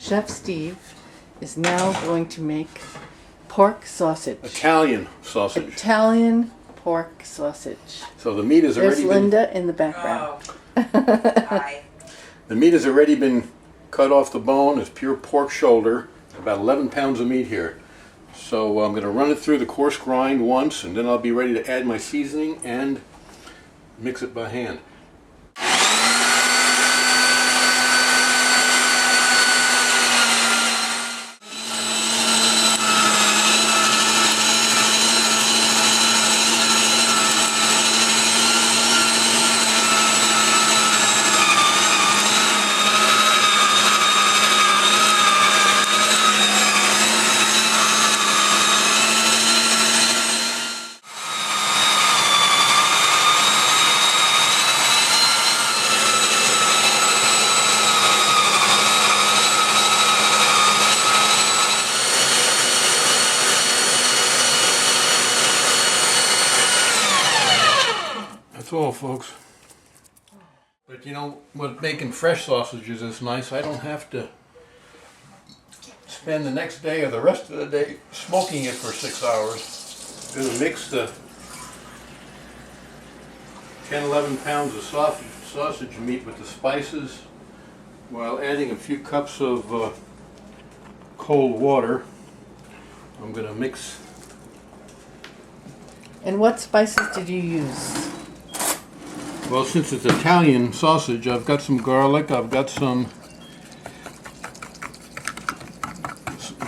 Chef Steve is now going to make pork sausage. Italian sausage. Italian pork sausage. So the meat has There's already Linda in the background. Hi. The meat has already been cut off the bone. It's pure pork shoulder. About 11 pounds of meat here. So I'm going to run it through the coarse grind once, and then I'll be ready to add my seasoning and mix it by hand. That's all, folks. But you know what, making fresh sausages is nice. I don't have to spend the next day or the rest of the day smoking it for 6 hours. I'm going to mix the 10-11 pounds of sausage meat with the spices while adding a few cups of cold water. I'm going to mix. And what spices did you use? Well, since it's Italian sausage, I've got some garlic, I've got some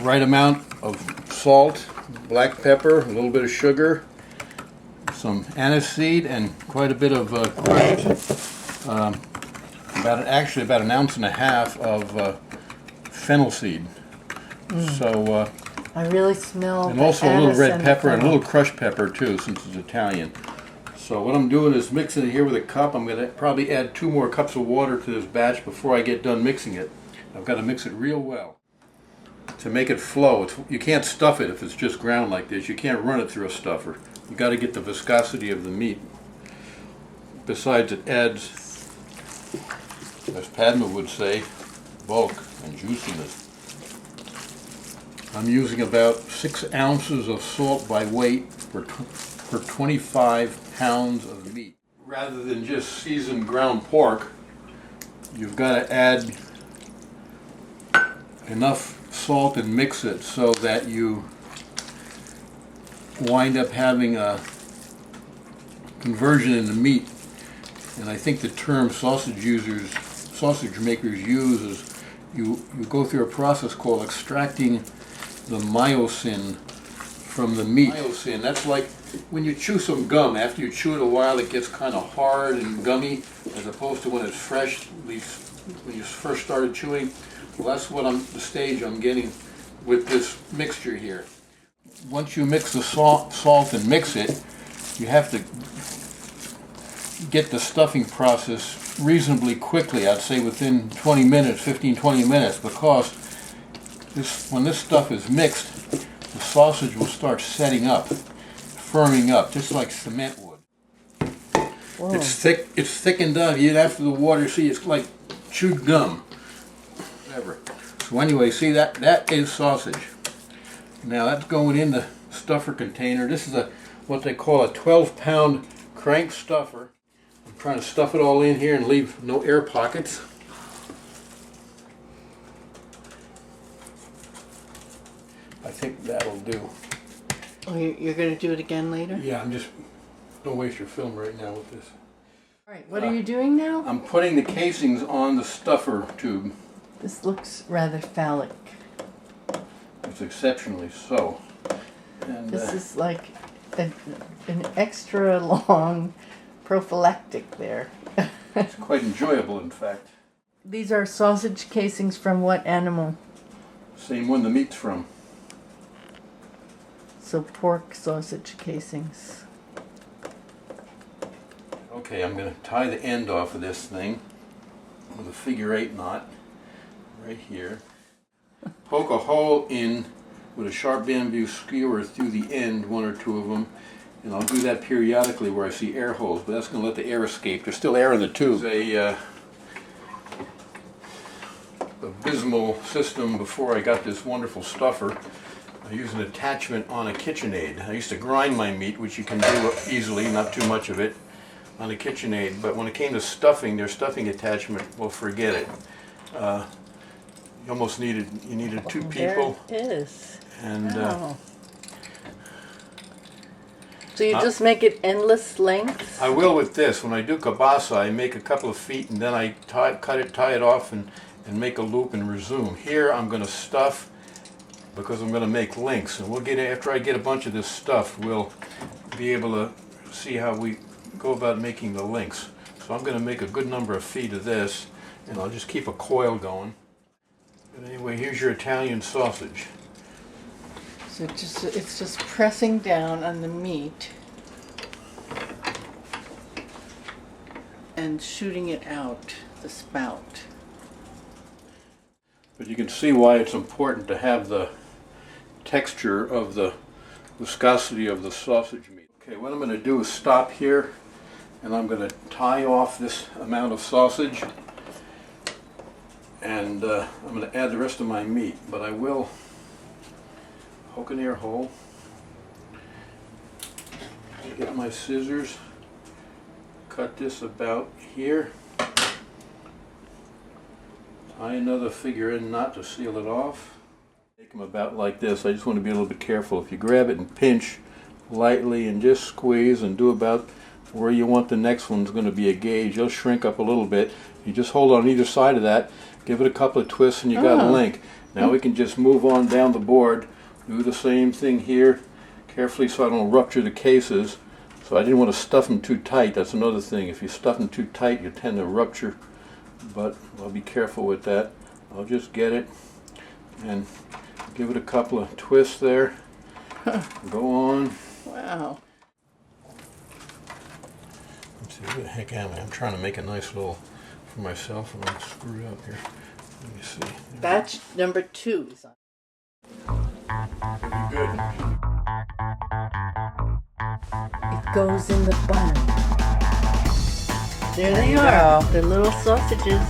right amount of salt, black pepper, a little bit of sugar, some anise seed, and quite a bit of crushed, about an ounce and a half of fennel seed. So, I really smell and the also a little anise red and pepper and a fennel. little crushed pepper too, since it's Italian. So what I'm doing is mixing it here with a cup. I'm going to probably add 2 more cups of water to this batch before I get done mixing it. I've got to mix it real well to make it flow. You can't stuff it if it's just ground like this. You can't run it through a stuffer. You got to get the viscosity of the meat. Besides, it adds, as Padma would say, bulk and juiciness. I'm using about 6 ounces of salt by weight for 25 pounds of meat. Rather than just seasoned ground pork, you've got to add enough salt and mix it so that you wind up having a conversion in the meat. And I think the term sausage makers use is you go through a process called extracting the myosin from the meat. Myosin, that's like when you chew some gum. After you chew it a while, it gets kind of hard and gummy, as opposed to when it's fresh, at least when you first started chewing. Well, that's the stage I'm getting with this mixture here. Once you mix the salt and mix it, you have to get the stuffing process reasonably quickly. I'd say within 20 minutes, 15-20 minutes, because when this stuff is mixed, the sausage will start setting up, firming up, just like cement would. Whoa. It's thick and done. Even after the water, see, it's like chewed gum. Whatever. So anyway, see, that is sausage. Now that's going in the stuffer container. This is what they call a 12-pound crank stuffer. I'm trying to stuff it all in here and leave no air pockets. I think that'll do. Oh, you're going to do it again later? Yeah, don't waste your film right now with this. All right, what are you doing now? I'm putting the casings on the stuffer tube. This looks rather phallic. It's exceptionally so. And, This is like an extra long prophylactic there. it's quite enjoyable, in fact. These are sausage casings from what animal? Same one the meat's from. So pork sausage casings. Okay, I'm going to tie the end off of this thing with a figure-8 knot right here. Poke a hole in with a sharp bamboo skewer through the end, 1 or 2 of them, and I'll do that periodically where I see air holes, but that's going to let the air escape. There's still air in the tube. There's a abysmal system before I got this wonderful stuffer. I use an attachment on a KitchenAid. I used to grind my meat, which you can do easily, not too much of it, on a KitchenAid. But when it came to stuffing, their stuffing attachment, well, forget it. You needed two people. There it is. And Wow. So you just make it endless lengths? I will with this. When I do kielbasa, I make a couple of feet and then I tie it off and make a loop and resume. Here I'm going to stuff because I'm going to make links. And we'll get, after I get a bunch of this stuff, we'll be able to see how we go about making the links. So I'm going to make a good number of feet of this, and I'll just keep a coil going. But anyway, here's your Italian sausage. So it's just pressing down on the meat and shooting it out the spout. But you can see why it's important to have the texture of the viscosity of the sausage meat. Okay, what I'm going to do is stop here, and I'm going to tie off this amount of sausage, and I'm going to add the rest of my meat, but I will poke an air hole, get my scissors, cut this about here, tie another figure in knot to seal it off. Make them about like this. I just want to be a little bit careful. If you grab it and pinch lightly and just squeeze and do about where you want the next one's going to be a gauge, you'll shrink up a little bit. You just hold on either side of that, give it a couple of twists, and you got a link. Now we can just move on down the board. Do the same thing here, carefully so I don't rupture the cases. So I didn't want to stuff them too tight. That's another thing. If you stuff them too tight, you tend to rupture. But I'll be careful with that. I'll just get it and give it a couple of twists there. Go on. Wow. Let's see, where the heck am I? I'm trying to make a nice little for myself, and I'm screwed up here. Let me see. Batch number 2 is on. Good. It goes in the bun. There they are, the little sausages.